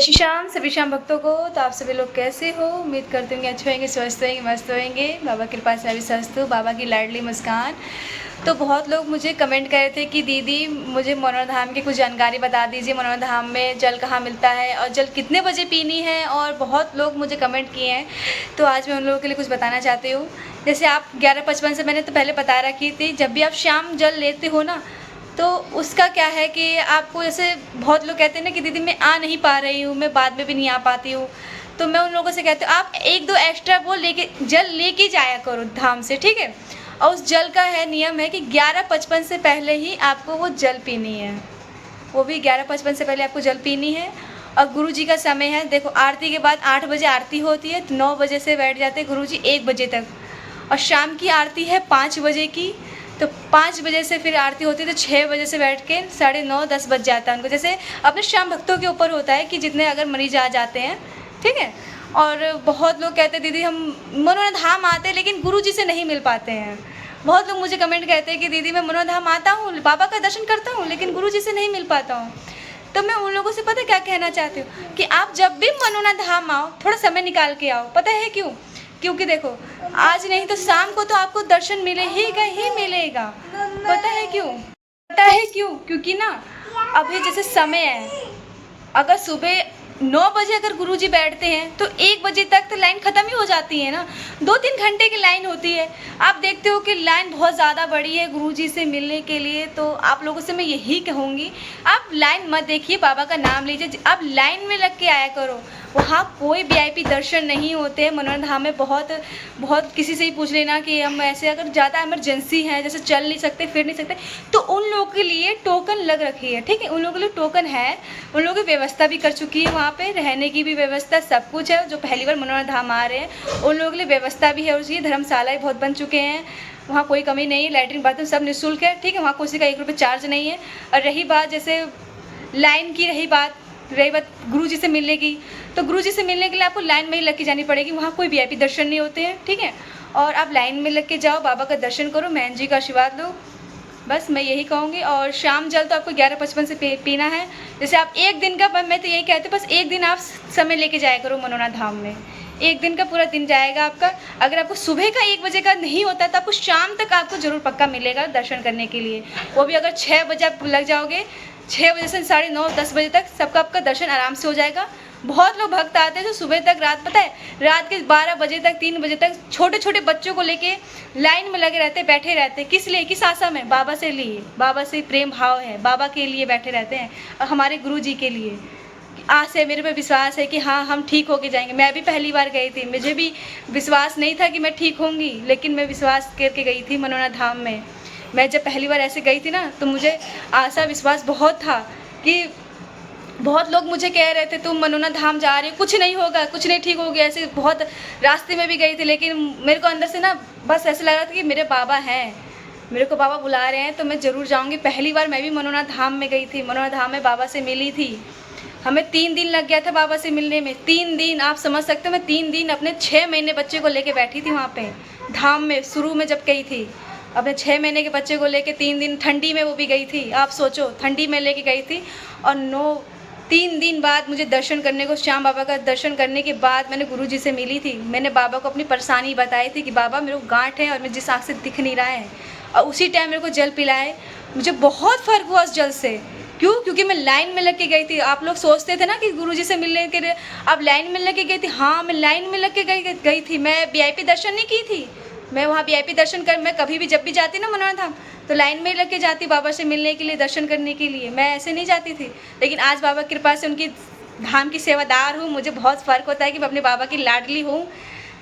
श्री श्याम सभी श्याम भक्तों को। तो आप सभी लोग कैसे हो? उम्मीद करते होंगे अच्छे होंगे, स्वस्थ होंगे, मस्त होंगे। बाबा की कृपा से मैं भी स्वस्थ हूँ। बाबा की लाडली मुस्कान। तो बहुत लोग मुझे कमेंट कर रहे थे कि दीदी मुझे मनोहर धाम की कुछ जानकारी बता दीजिए, मनोहर धाम में जल कहाँ मिलता है और जल कितने बजे पीनी है, और बहुत लोग मुझे कमेंट किए हैं। तो आज मैं उन लोगों के लिए कुछ बताना चाहती हूँ। जैसे आप 11:55 से मैंने तो पहले बता रखी थी, जब भी आप शाम जल लेते हो ना, तो उसका क्या है कि आपको, जैसे बहुत लोग कहते हैं ना कि दीदी मैं आ नहीं पा रही हूँ, मैं बाद में भी नहीं आ पाती हूँ, तो मैं उन लोगों से कहती हूँ आप 1-2 एक्स्ट्रा वो लेके जल लेके जाया करो धाम से, ठीक है। और उस जल का है नियम है कि 11:55 से पहले ही आपको वो जल पीनी है, वो भी 11:55 से पहले आपको जल पीनी है। और गुरु जी का समय है, देखो आरती के बाद 8 बजे आरती होती है, तो 9 बजे से बैठ जाते हैं गुरु जी 1 बजे तक। और शाम की आरती है 5 बजे की, तो 5 बजे से फिर आरती होती है, तो 6 बजे से बैठ के 9:30-10 बज जाता है उनको। जैसे अपने श्याम भक्तों के ऊपर होता है कि जितने अगर मरीज आ जाते हैं, ठीक है। और बहुत लोग कहते हैं दीदी हम मनोहर धाम आते हैं लेकिन गुरु जी से नहीं मिल पाते हैं। बहुत लोग मुझे कमेंट कहते हैं कि दीदी मैं मनोहर धाम आता हूँ, बाबा का दर्शन करता हूँ, लेकिन गुरु जी से नहीं मिल पाता हूँ। तो मैं उन लोगों से पता क्या कहना चाहती हूँ कि आप जब भी मनोहर धाम आओ, थोड़ा समय निकाल के आओ। पता है क्यों? क्योंकि देखो आज नहीं तो शाम को तो आपको दर्शन मिलेगा ही मिलेगा। पता है क्यों? पता है क्यों? क्योंकि ना अभी जैसे समय है, अगर सुबह 9 बजे अगर गुरुजी बैठते हैं तो 1 बजे तक तो लाइन ख़त्म ही हो जाती है ना। 2-3 घंटे की लाइन होती है। आप देखते हो कि लाइन बहुत ज़्यादा बड़ी है गुरुजी से मिलने के लिए। तो आप लोगों से मैं यही कहूँगी, आप लाइन मत देखिए, बाबा का नाम लीजिए, आप लाइन में लग के आया करो। वहाँ कोई वीआईपी दर्शन नहीं होते हैं मनोहर धाम में। बहुत किसी से ही पूछ लेना कि हम ऐसे अगर ज़्यादा इमरजेंसी है, जैसे चल नहीं सकते, फिर नहीं सकते, तो उन लोगों के लिए टोकन लग रखी है, ठीक है। उन लोगों के लिए टोकन है, उन लोगों की व्यवस्था भी कर चुकी है, वहाँ पे रहने की भी व्यवस्था, सब कुछ है। जो पहली बार मनोहर धाम आ रहे हैं उन लोगों के लिए व्यवस्था भी है, उसकी धर्मशाला भी बहुत बन चुके हैं, वहाँ कोई कमी नहीं है। लैट्रिन बाथरूम सब निःशुल्क है, ठीक है। वहाँ किसी का 1 रुपये चार्ज नहीं है। और रही बात जैसे लाइन की, रही बात गुरुजी से मिलने की, तो गुरुजी से मिलने के लिए आपको लाइन में ही लग के जानी पड़ेगी। वहाँ कोई वीआईपी दर्शन नहीं होते हैं, ठीक है। और आप लाइन में लग के जाओ, बाबा का दर्शन करो, महन जी का आशीर्वाद लो, बस मैं यही कहूँगी। और शाम जल तो आपको 11:55 से पीना है। जैसे आप एक दिन का, मैं तो यही कहती हूँ, बस एक दिन आप समय लेके जाया करो मनोहर धाम में। एक दिन का पूरा दिन जाएगा आपका। अगर आपको सुबह का 1 बजे का नहीं होता तो आपको शाम तक आपको ज़रूर पक्का मिलेगा दर्शन करने के लिए। वो भी अगर 6 बजे आप लग जाओगे, 6 बजे से 9:30-10 बजे तक सबका आपका दर्शन आराम से हो जाएगा। बहुत लोग भक्त आते हैं जो सुबह तक, रात पता है रात के 12 बजे तक, 3 बजे तक छोटे छोटे बच्चों को लेके लाइन में लगे रहते, बैठे रहते। किस लिए? किस आशा में? बाबा से लिए, बाबा से प्रेम भाव है, बाबा के लिए बैठे रहते हैं, और हमारे गुरु जी के लिए आस है, मेरे पे विश्वास है कि हाँ हम ठीक होके जाएंगे। मैं भी पहली बार गई थी, मुझे भी विश्वास नहीं था कि मैं ठीक होंगी, लेकिन मैं विश्वास करके गई थी मनोहर धाम में। मैं जब पहली बार ऐसे गई थी ना, तो मुझे आशा विश्वास बहुत था कि बहुत लोग मुझे कह रहे थे तुम मनोहर धाम जा रही हो, कुछ नहीं होगा, कुछ नहीं ठीक हो गया, ऐसे बहुत रास्ते में भी गई थी। लेकिन मेरे को अंदर से ना बस ऐसे लग रहा था कि मेरे बाबा हैं, मेरे को बाबा बुला रहे हैं, तो मैं ज़रूर जाऊंगी। पहली बार मैं भी मनोहर धाम में गई थी, मनोहर धाम में बाबा से मिली थी। हमें 3 दिन लग गया था बाबा से मिलने में। 3 दिन, आप समझ सकते हो, मैं 3 दिन अपने 6 महीने बच्चे को लेके बैठी थी वहाँ पे धाम में। शुरू में जब गई थी अपने 6 महीने के बच्चे को लेके 3 दिन ठंडी में वो भी गई थी। आप सोचो, ठंडी में लेके गई थी। और 3 दिन बाद मुझे दर्शन करने को, श्याम बाबा का दर्शन करने के बाद मैंने गुरुजी से मिली थी। मैंने बाबा को अपनी परेशानी बताई थी कि बाबा मेरे को गांठ है और मैं जिस आँख से दिख नहीं रहा है, और उसी टाइम मेरे को जल पिलाए। मुझे बहुत फ़र्क हुआ उस जल से। क्यों? क्योंकि मैं लाइन में लग के गई थी। आप लोग सोचते थे ना कि गुरुजी से मिलने के लिए आप लाइन में लग के गई थी। हाँ, मैं लाइन में लग के गई थी। मैं वीआईपी दर्शन नहीं की थी। मैं वहाँ वीआईपी दर्शन कर, मैं कभी भी जब भी जाती ना मनोहर धाम, तो लाइन में लग के जाती बाबा से मिलने के लिए, दर्शन करने के लिए। मैं ऐसे नहीं जाती थी। लेकिन आज बाबा की कृपा से उनकी धाम की सेवादार हूँ, मुझे बहुत फ़र्क होता है कि मैं अपने बाबा की लाडली हूँ।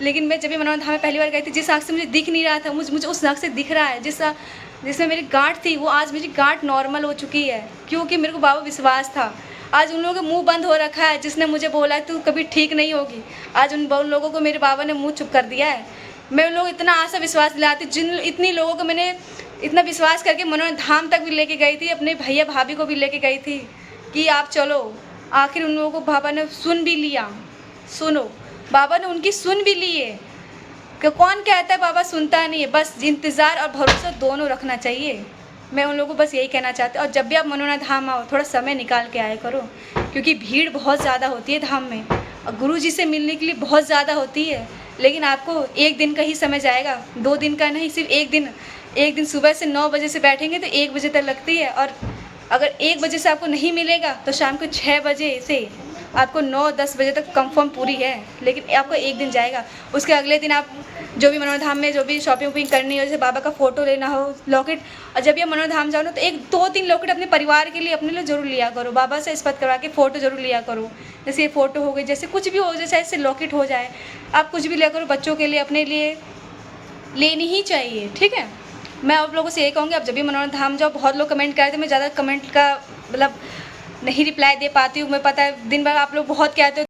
लेकिन मैं जब भी मनोहर धाम में पहली बार गई थी, जिस आँख से मुझे दिख नहीं रहा था, मुझे उस आँख से दिख रहा है। जिसमें मेरी गांठ थी, वो आज मेरी गांठ नॉर्मल हो चुकी है, क्योंकि मेरे को बाबा विश्वास था। आज उन लोगों का मुंह बंद हो रखा है, जिसने मुझे बोला तू कभी ठीक नहीं होगी, आज उन लोगों को मेरे बाबा ने मुंह चुप कर दिया है। मैं उन लोग इतना आशा विश्वास दिलाती, इतनी लोगों को मैंने इतना विश्वास करके मनोहर धाम तक भी लेके गई थी, अपने भैया भाभी को भी लेके गई थी कि आप चलो। आखिर उन लोगों को बाबा ने सुन भी लिया। सुनो, बाबा ने उनकी सुन भी ली है। कि कौन कहता है बाबा सुनता नहीं है? बस इंतज़ार और भरोसा दोनों रखना चाहिए। मैं उन लोगों को बस यही कहना चाहती हूँ। और जब भी आप मनोना धाम आओ, थोड़ा समय निकाल के आया करो, क्योंकि भीड़ बहुत ज़्यादा होती है धाम में और गुरु जी से मिलने के लिए बहुत ज़्यादा होती है। लेकिन आपको 1 दिन का ही समय जाएगा, 2 दिन का नहीं, सिर्फ 1 दिन। 1 दिन सुबह से 9 बजे से बैठेंगे तो 1 बजे तक लगती है, और अगर 1 बजे से आपको नहीं मिलेगा तो शाम को 6 बजे से आपको 9-10 बजे तक कंफर्म पूरी है, लेकिन आपको 1 दिन जाएगा। उसके अगले दिन आप जो भी मनोना धाम में जो भी शॉपिंग वॉपिंग करनी हो, जैसे बाबा का फ़ोटो लेना हो, लॉकेट, और जब भी आप मनोना धाम जाओ ना तो 1-2-3 लॉकेट अपने परिवार के लिए, अपने लिए ज़रूर लिया करो। बाबा से स्पष्ट करवा के फ़ोटो ज़रूर लिया करो। जैसे ये फ़ोटो हो गई, जैसे कुछ भी हो जाए, चाहे इससे लॉकेट हो जाए, आप कुछ भी लिया करो, बच्चों के लिए, अपने लिए लेनी ही चाहिए, ठीक है। मैं आप लोगों से यही कहूँगी, आप जब भी मनोना धाम जाओ, बहुत लोग कमेंट कर रहे थे, मैं ज़्यादा कमेंट का मतलब नहीं रिप्लाई दे पाती हूँ, मैं पता है दिन भर आप लोग बहुत कहते हो